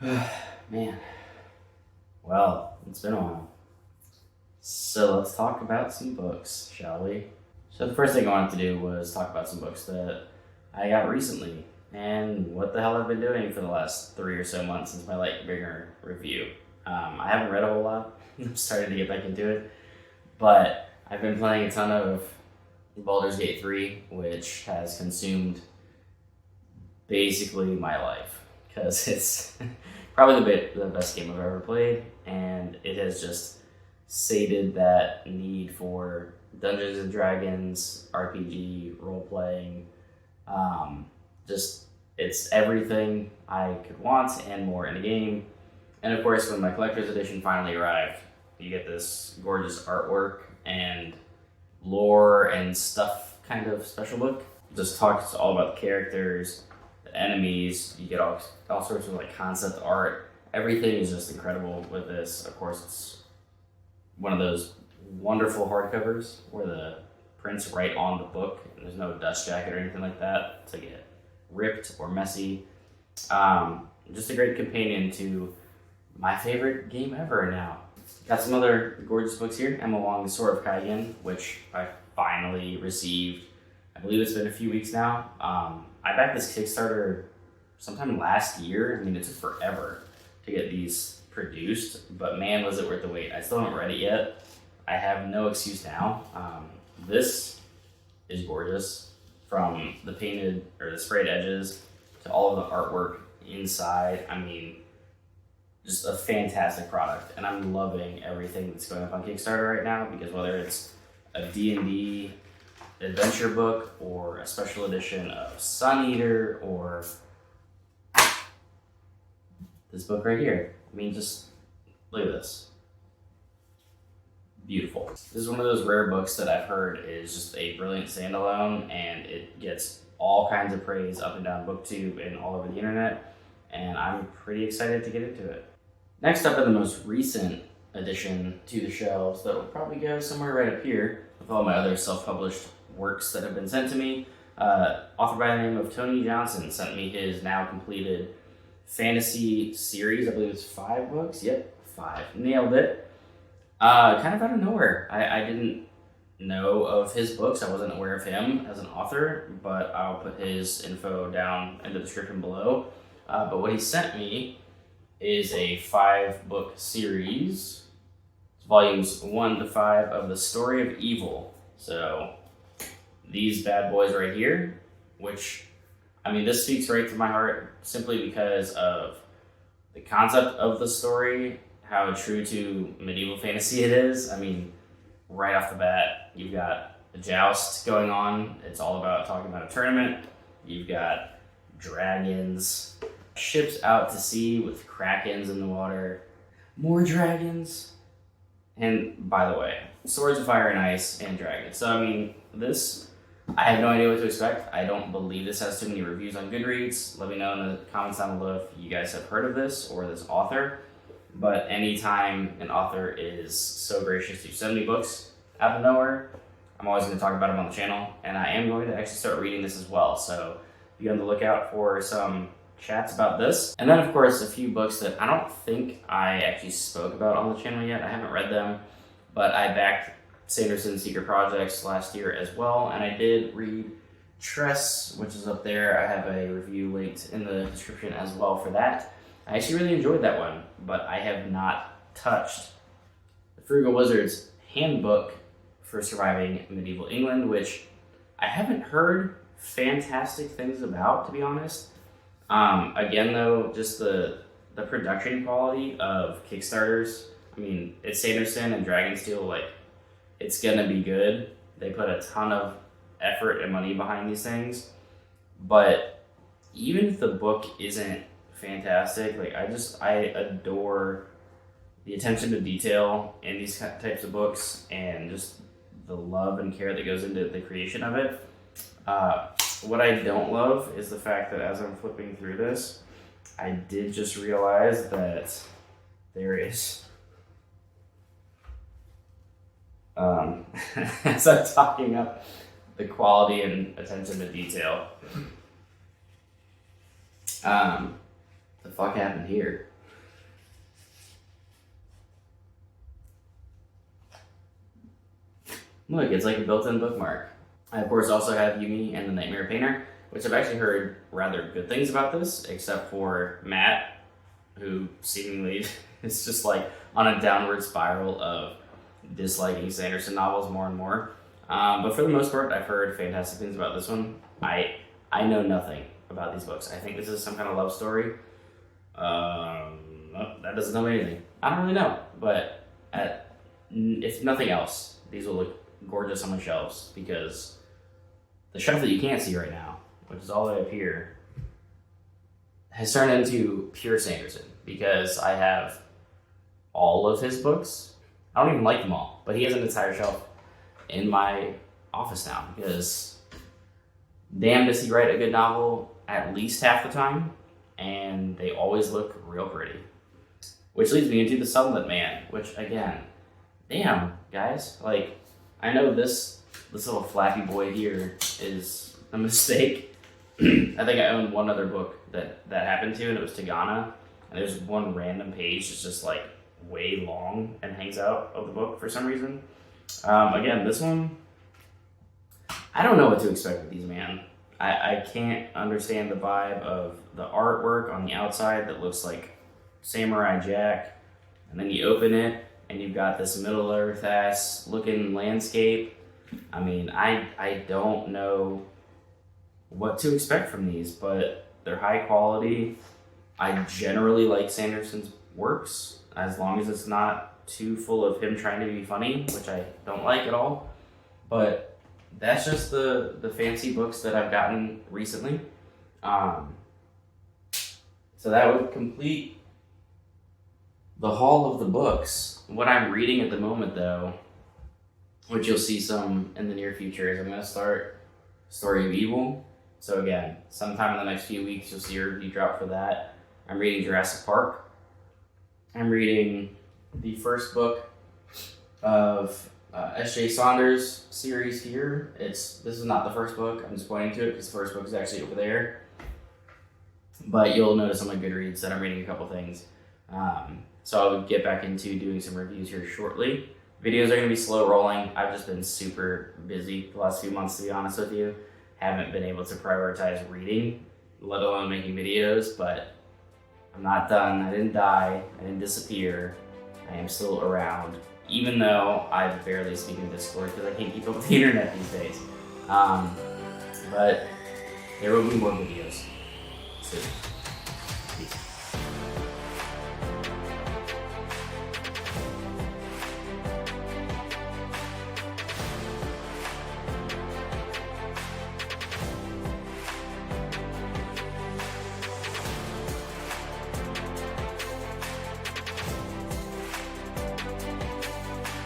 Man, well, it's been a while. So let's talk about some books, shall we? So the first thing I wanted to do was talk about some books that I got recently and what the hell I've been doing for the last 3 or so months since my bigger review. I haven't read a whole lot. I'm starting to get back into it, but I've been playing a ton of Baldur's Gate 3, which has consumed basically my life because it's probably the best game I've ever played, and it has just sated that need for Dungeons and Dragons, RPG, role playing. Just it's everything I could want and more in a game. And of course, when my collector's edition finally arrived, you get this gorgeous artwork and lore and stuff kind of special book. Just talks all about the characters, the enemies. You get all sorts of concept art. Everything is just incredible with this. Of course, it's one of those wonderful hardcovers where the print's right on the book and there's no dust jacket or anything like that to get ripped or messy. Just a great companion to my favorite game ever now. Got some other gorgeous books here. Emma Wong's Sword of Kaigen, which I finally received. I believe it's been a few weeks now. I backed this Kickstarter sometime last year. I mean, it took forever to get these produced, but man, was it worth the wait. I still haven't read it yet. I have no excuse now. This is gorgeous, from the painted or the sprayed edges to all of the artwork inside. I mean, just a fantastic product, and I'm loving everything that's going up on Kickstarter right now, because whether it's a D&D adventure book or a special edition of Sun Eater or this book right here, I mean, just look at this. Beautiful. This is one of those rare books that I've heard is just a brilliant standalone, and it gets all kinds of praise up and down BookTube and all over the internet, and I'm pretty excited to get into it. Next up, in the most recent addition to the shelves that will probably go somewhere right up here with all my other self-published works that have been sent to me, author by the name of Tony Johnson sent me his now completed fantasy series. I believe it's 5 books. Yep, 5. Nailed it. Kind of out of nowhere. I didn't know of his books. I wasn't aware of him as an author, but I'll put his info down in the description below. But what he sent me is a 5-book series. It's volumes 1 to 5 of The Story of Evil. So these bad boys right here, which, I mean, this speaks right to my heart simply because of the concept of the story, how true to medieval fantasy it is. I mean, right off the bat, you've got a joust going on. It's all about talking about a tournament. You've got dragons, ships out to sea with krakens in the water, more dragons, and by the way, swords of fire and ice and dragons. So I mean, this, I have no idea what to expect. I don't believe this has too many reviews on Goodreads. Let me know in the comments down below if you guys have heard of this or this author. But anytime an author is so gracious to send me books out of nowhere, I'm always going to talk about them on the channel, and I am going to actually start reading this as well. So be on the lookout for some chats about this. And then, of course, a few books that I don't think I actually spoke about on the channel yet. I haven't read them, but I backed Sanderson's Secret Projects last year as well, and I did read Tress, which is up there. I have a review linked in the description as well for that. I actually really enjoyed that one, but I have not touched the Frugal Wizard's Handbook for Surviving Medieval England, which I haven't heard fantastic things about, to be honest. Again, though, just the production quality of Kickstarters. I mean, it's Sanderson and Dragonsteel, it's gonna be good. They put a ton of effort and money behind these things, but even if the book isn't fantastic, I adore the attention to detail in these types of books and just the love and care that goes into the creation of it. What I don't love is the fact that as I'm flipping through this, I did just realize that there is as I'm talking up the quality and attention to detail. The fuck happened here? Look, it's like a built-in bookmark. I, of course, also have Yumi and the Nightmare Painter, which I've actually heard rather good things about this, except for Matt, who seemingly is just like on a downward spiral of disliking Sanderson novels more and more. But for the most part, I've heard fantastic things about this one. I know nothing about these books. I think this is some kind of love story. That doesn't tell me anything. I don't really know, but if nothing else, these will look gorgeous on my shelves, because the shelf that you can't see right now, which is all the way up here, has turned into pure Sanderson, because I have all of his books. I don't even like them all, but he has an entire shelf in my office now, because damn, does he write a good novel at least half the time, and they always look real pretty. Which leads me into the Sunlet Man, which, again, damn, guys, like, I know this little flappy boy here is a mistake. I think I own one other book that happened to, and it was Tagana, and there's one random page that's just, like, way long and hangs out of the book for some reason. Again, this one, I don't know what to expect with these, man. I can't understand the vibe of the artwork on the outside that looks like Samurai Jack, and then you open it and you've got this Middle Earth ass looking landscape. I mean, I don't know what to expect from these, but they're high quality. I generally like Sanderson's works, as long as it's not too full of him trying to be funny, which I don't like at all. But that's just the fancy books that I've gotten recently. So that would complete the haul of the books. What I'm reading at the moment, though, which you'll see some in the near future, is I'm going to start Story of Evil. So again, sometime in the next few weeks, you'll see a review drop for that. I'm reading Jurassic Park. I'm reading the first book of S.J. Saunders' series here. This is not the first book. I'm just pointing to it because the first book is actually over there. But you'll notice on my Goodreads that I'm reading a couple things. So I'll get back into doing some reviews here shortly. Videos are going to be slow rolling. I've just been super busy the last few months, to be honest with you. Haven't been able to prioritize reading, let alone making videos, but I'm not done. I didn't die. I didn't disappear. I am still around, even though I barely speak in Discord because I can't keep up with the internet these days. But there will be more videos soon. Peace.